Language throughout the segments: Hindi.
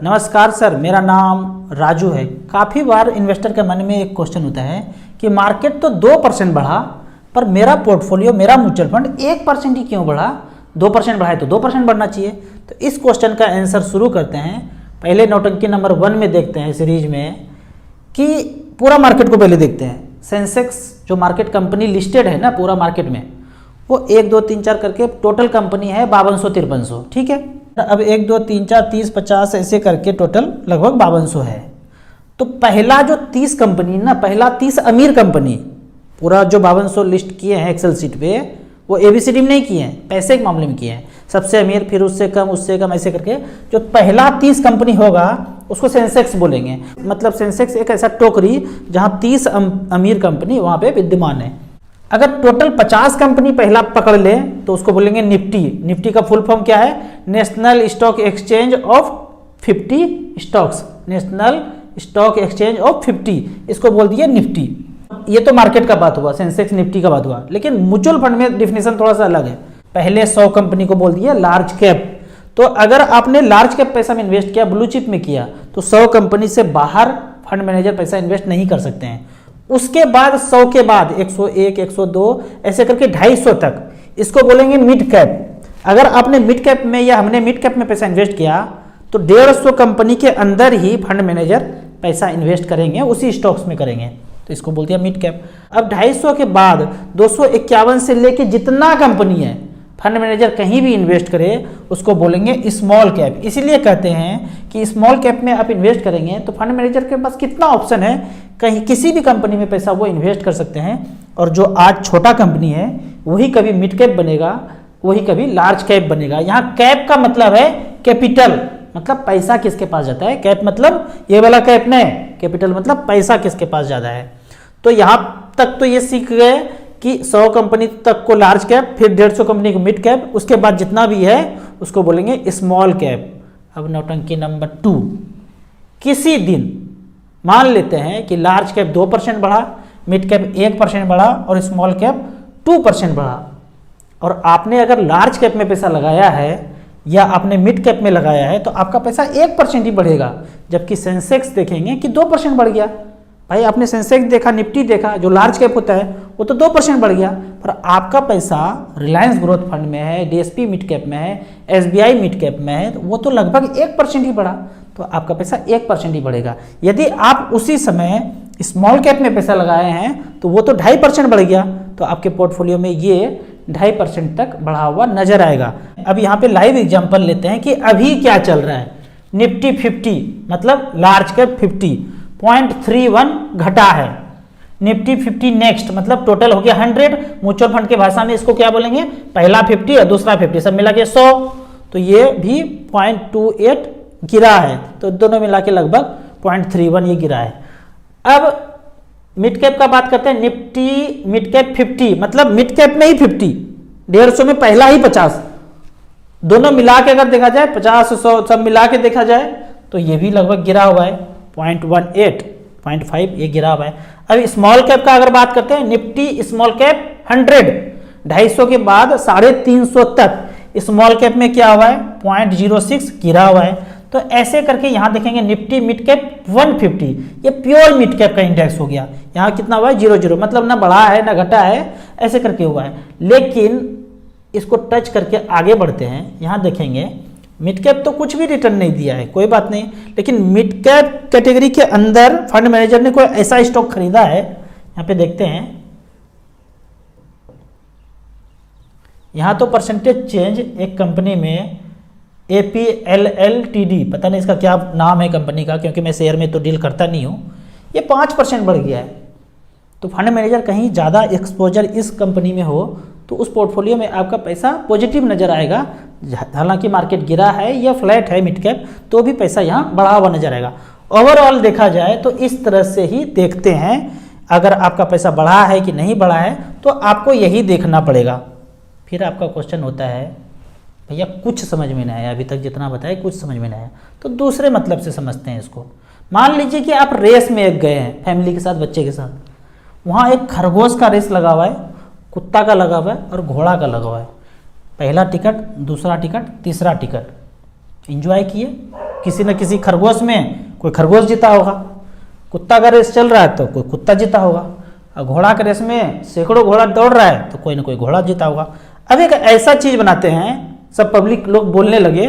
नमस्कार सर, मेरा नाम राजू है। काफ़ी बार इन्वेस्टर के मन में एक क्वेश्चन होता है कि मार्केट तो 2% बढ़ा, पर मेरा पोर्टफोलियो, मेरा म्यूचुअल फंड 1% ही क्यों बढ़ा। 2% बढ़ा है तो 2% बढ़ना चाहिए। तो इस क्वेश्चन का आंसर शुरू करते हैं। पहले नौटंकी नंबर 1 में देखते हैं सीरीज में कि पूरा मार्केट को पहले देखते हैं। सेंसेक्स जो मार्केट कंपनी लिस्टेड है ना पूरा मार्केट में, वो 1 2 3 4 करके टोटल कंपनी है 5200-5300, ठीक है। अब 1 2 3 4 30 50 ऐसे करके टोटल लगभग 5200 है। तो पहला जो 30 कंपनी ना, पहला 30 अमीर कंपनी, पूरा जो 5200 लिस्ट किए हैं एक्सेल सीट पे, वो एबीसीडी में नहीं किए हैं, पैसे के मामले में किए हैं। सबसे अमीर, फिर उससे कम ऐसे करके जो पहला 30 कंपनी होगा उसको सेंसेक्स बोलेंगे। मतलब सेंसेक्स एक ऐसा टोकरी जहाँ 30 अमीर कंपनी वहाँ पे विद्यमान है। अगर टोटल 50 कंपनी पहला पकड़ ले तो उसको बोलेंगे निफ्टी। निफ्टी का फुल फॉर्म क्या है? National stock exchange of 50 stocks. National stock exchange of 50, इसको बोल दिया निफ्टी। ये तो मार्केट का बात हुआ, सेंसेक्स निफ्टी का बात हुआ। लेकिन म्यूचुअल फंड में डिफिनेशन थोड़ा सा अलग है। पहले 100 कंपनी को बोल दिया लार्ज कैप। तो अगर आपने लार्ज कैप पैसा में इन्वेस्ट किया, ब्लू चिप में किया, तो 100 कंपनी से बाहर फंड मैनेजर पैसा इन्वेस्ट नहीं कर सकते हैं। उसके बाद 100 के बाद 101, 102 ऐसे करके 250 तक, इसको बोलेंगे मिड कैप। अगर आपने मिड कैप में या हमने मिड कैप में पैसा इन्वेस्ट किया तो 150 कंपनी के अंदर ही फंड मैनेजर पैसा इन्वेस्ट करेंगे, उसी स्टॉक्स में करेंगे, तो इसको बोलते हैं मिड कैप। अब 250 के बाद 251 से लेके जितना कंपनी है फंड मैनेजर कहीं भी इन्वेस्ट करे उसको बोलेंगे स्मॉल कैप। इसीलिए कहते हैं कि स्मॉल कैप में आप इन्वेस्ट करेंगे तो फंड मैनेजर के पास कितना ऑप्शन है, कहीं किसी भी कंपनी में पैसा वो इन्वेस्ट कर सकते हैं। और जो आज छोटा कंपनी है वही कभी मिड कैप बनेगा, वही कभी लार्ज कैप बनेगा। यहाँ कैप का मतलब है कैपिटल, मतलब पैसा किसके पास जाता है। कैप मतलब ये वाला कैप नहीं, कैपिटल मतलब पैसा किसके पास ज़्यादा है। तो यहाँ तक तो ये सीख गए कि 100 कंपनी तक को लार्ज कैप, फिर 150 कंपनी को मिड कैप, उसके बाद जितना भी है उसको बोलेंगे स्मॉल कैप। अब नौटंकी नंबर 2, किसी दिन मान लेते हैं कि लार्ज कैप 2% बढ़ा, मिड कैप 1% बढ़ा और स्मॉल कैप 2% बढ़ा, और आपने अगर लार्ज कैप में पैसा लगाया है या आपने मिड कैप में लगाया है तो आपका पैसा 1% ही बढ़ेगा। जबकि सेंसेक्स देखेंगे कि 2% बढ़ गया। भाई आपने सेंसेक्स देखा, निफ्टी देखा, जो लार्ज कैप होता है वो तो 2% बढ़ गया, पर आपका पैसा रिलायंस ग्रोथ फंड में है, डीएसपी मिड कैप में है, एसबीआई मिड कैप में है, तो वो तो लगभग 1% ही बढ़ा, तो आपका पैसा 1% ही बढ़ेगा। यदि आप उसी समय स्मॉल कैप में पैसा लगाए हैं तो वो तो 2.5% बढ़ गया, तो आपके पोर्टफोलियो में ये 2.5% तक बढ़ा हुआ नजर आएगा। अब यहाँ पे लाइव एग्जाम्पल लेते हैं कि अभी क्या चल रहा है। निफ्टी 50 मतलब लार्ज कैप 50 0.31 घटा है। निफ्टी 50 नेक्स्ट मतलब टोटल हो गया 100। म्यूचुअल फंड के भाषा में इसको क्या बोलेंगे? पहला 50 और दूसरा 50, सब मिला के 100, तो ये भी 0.28 गिरा है। तो दोनों मिला के लगभग 0.31 ये गिरा है। अब मिड कैप का बात करते हैं। निफ्टी मिड कैप 50 मतलब मिड कैप में ही 50, 150 में पहला ही 50, दोनों मिला के अगर देखा जाए 50 100 सब मिला के देखा जाए तो ये भी लगभग गिरा हुआ है 0.18, 0.5 ये गिरा हुआ है। अब स्मॉल कैप का अगर बात करते हैं, निफ्टी स्मॉल कैप 100 250 के बाद 350 तक स्मॉल कैप में क्या हुआ है? 0.06 गिरा हुआ है। तो ऐसे करके यहाँ देखेंगे निफ्टी मिड कैप 150, ये प्योर मिड कैप का इंडेक्स हो गया। यहाँ कितना हुआ है? 0 मतलब ना बढ़ा है ना घटा है, ऐसे करके हुआ है। लेकिन इसको टच करके आगे बढ़ते हैं, यहाँ देखेंगे मिड कैप तो कुछ भी रिटर्न नहीं दिया है, कोई बात नहीं, लेकिन मिड कैप कैटेगरी के अंदर फंड मैनेजर ने कोई ऐसा स्टॉक खरीदा है। यहाँ पे देखते हैं, यहाँ तो परसेंटेज चेंज एक कंपनी में APLLTD, पता नहीं इसका क्या नाम है कंपनी का, क्योंकि मैं शेयर में तो डील करता नहीं हूँ, ये 5% बढ़ गया है। तो फंड मैनेजर कहीं ज़्यादा एक्सपोजर इस कंपनी में हो तो उस पोर्टफोलियो में आपका पैसा पॉजिटिव नज़र आएगा। हालांकि मार्केट गिरा है या फ्लैट है मिड कैप, तो भी पैसा यहाँ बढ़ा हुआ नजर आएगा। ओवरऑल देखा जाए तो इस तरह से ही देखते हैं, अगर आपका पैसा बढ़ा है कि नहीं बढ़ा है तो आपको यही देखना पड़ेगा। फिर आपका क्वेश्चन होता है भैया कुछ समझ में नहीं आया, अभी तक जितना बताया कुछ समझ में नहीं आया, तो दूसरे मतलब से समझते हैं इसको। मान लीजिए कि आप रेस में एक गए हैं फैमिली के साथ, बच्चे के साथ, वहाँ एक खरगोश का रेस लगा हुआ है, कुत्ता का लगा हुआ है और घोड़ा का लगा हुआ है। पहला टिकट, दूसरा टिकट, तीसरा टिकट, एंजॉय किए, किसी न किसी खरगोश में कोई खरगोश जीता होगा, कुत्ता का रेस चल रहा है तो कोई कुत्ता जीता होगा, और घोड़ा के रेस में सैकड़ों घोड़ा दौड़ रहा है तो कोई ना कोई घोड़ा जीता होगा। अब एक ऐसा चीज़ बनाते हैं, सब पब्लिक लोग बोलने लगे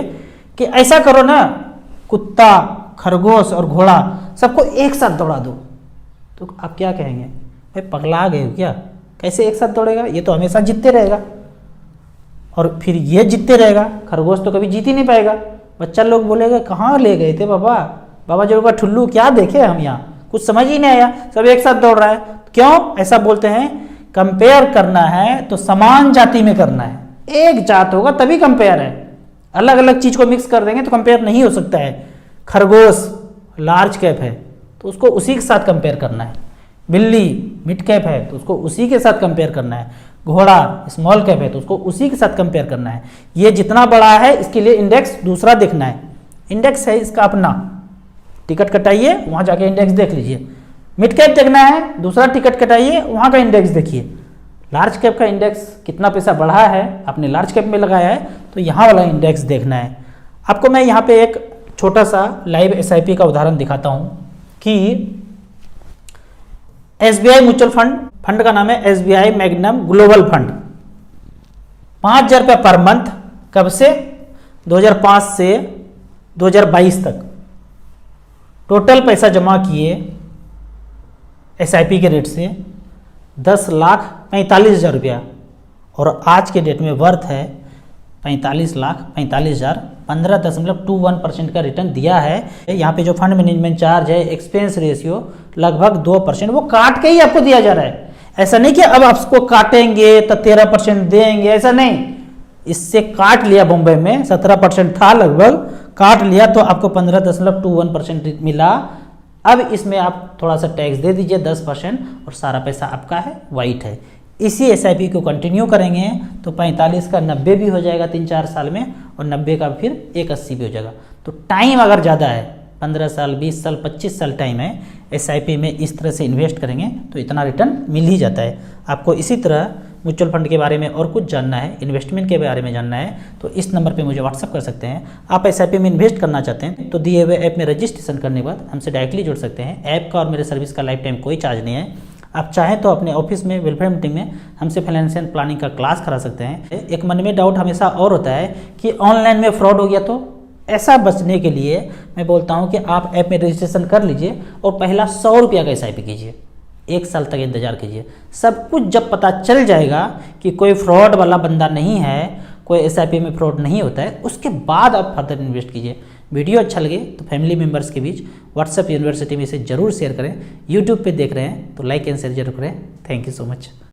कि ऐसा करो ना, कुत्ता, खरगोश और घोड़ा सबको एक साथ दौड़ा दो। तो आप क्या कहेंगे, भाई पगला गए हो क्या, कैसे एक साथ दौड़ेगा, ये तो हमेशा जीतते रहेगा और फिर ये जीतते रहेगा, खरगोश तो कभी जीत ही नहीं पाएगा। बच्चा लोग बोलेगा कहाँ ले गए थे बाबा, बाबा जो का ठुल्लू क्या देखे हम यहाँ, कुछ समझ ही नहीं आया, सब एक साथ दौड़ रहा है। क्यों ऐसा बोलते हैं, कंपेयर करना है तो समान जाति में करना है, एक जात होगा तभी कंपेयर है, अलग अलग चीज को मिक्स कर देंगे तो कंपेयर नहीं हो सकता है। खरगोश लार्ज कैप है तो उसको उसी के साथ कंपेयर करना है, बिल्ली मिड कैप है तो उसको उसी के साथ कंपेयर करना है, घोड़ा स्मॉल कैप है तो उसको उसी के साथ कंपेयर करना है। ये जितना बड़ा है इसके लिए इंडेक्स दूसरा देखना है, इंडेक्स है इसका अपना, टिकट कटाइए वहाँ जाके इंडेक्स देख लीजिए। मिड कैप देखना है, दूसरा टिकट कटाइए वहाँ का इंडेक्स देखिए। लार्ज कैप का इंडेक्स कितना पैसा बढ़ा है, आपने लार्ज कैप में लगाया है तो यहाँ वाला इंडेक्स देखना है। आपको मैं यहाँ पे एक छोटा सा लाइव एसआईपी का उदाहरण दिखाता हूँ कि एसबीआई म्यूचुअल फंड का नाम है एसबीआई मैग्नम ग्लोबल फंड, 5,000 रुपये पर मंथ, कब से 2005 से 2022 तक टोटल पैसा जमा किए एसआईपी के रेट से 10,45,000 रुपया, और आज के डेट में वर्थ है 45,45,000, 15.21% का रिटर्न दिया है। यहाँ पे जो फंड मैनेजमेंट चार्ज है, एक्सपेंस रेशियो लगभग 2%, वो काट के ही आपको दिया जा रहा है। ऐसा नहीं कि अब आपको काटेंगे तो 13% देंगे, ऐसा नहीं, इससे काट लिया, बॉम्बे में 17% था लगभग, काट लिया तो आपको 15.21% मिला। अब इसमें आप थोड़ा सा टैक्स दे दीजिए 10% और सारा पैसा आपका है, वाइट है। इसी एसआईपी को कंटिन्यू करेंगे तो 45 का 90 भी हो जाएगा 3-4 साल में, और 90 का फिर 180 भी हो जाएगा। तो टाइम अगर ज़्यादा है, 15 साल, 20 साल, 25 साल टाइम है, एसआईपी में इस तरह से इन्वेस्ट करेंगे तो इतना रिटर्न मिल ही जाता है। आपको इसी तरह म्यूचुअल फंड के बारे में और कुछ जानना है, इन्वेस्टमेंट के बारे में जानना है तो इस नंबर पे मुझे व्हाट्सअप कर सकते हैं। आप एसआईपी में इन्वेस्ट करना चाहते हैं तो दिए हुए ऐप में रजिस्ट्रेशन करने के बाद हमसे डायरेक्टली जुड़ सकते हैं। ऐप का और मेरे सर्विस का लाइफ टाइम कोई चार्ज नहीं है। आप चाहें तो अपने ऑफिस में वेलफेयर मीटिंग में हमसे फाइनेंशियल प्लानिंग का क्लास करा सकते हैं। एक मन में डाउट हमेशा और होता है कि ऑनलाइन में फ्रॉड हो गया, तो ऐसा बचने के लिए मैं बोलता हूं कि आप ऐप में रजिस्ट्रेशन कर लीजिए और पहला 100 रुपया का एसआईपी कीजिए, 1 साल तक इंतजार कीजिए। सब कुछ जब पता चल जाएगा कि कोई फ्रॉड वाला बंदा नहीं है, कोई एसआईपी में फ्रॉड नहीं होता है, उसके बाद आप फर्दर इन्वेस्ट कीजिए। वीडियो अच्छा लगे तो फैमिली मेम्बर्स के बीच व्हाट्सएप यूनिवर्सिटी में इसे जरूर शेयर करें। यूट्यूब पे देख रहे हैं तो लाइक एंड शेयर जरूर करें। Thank you so much.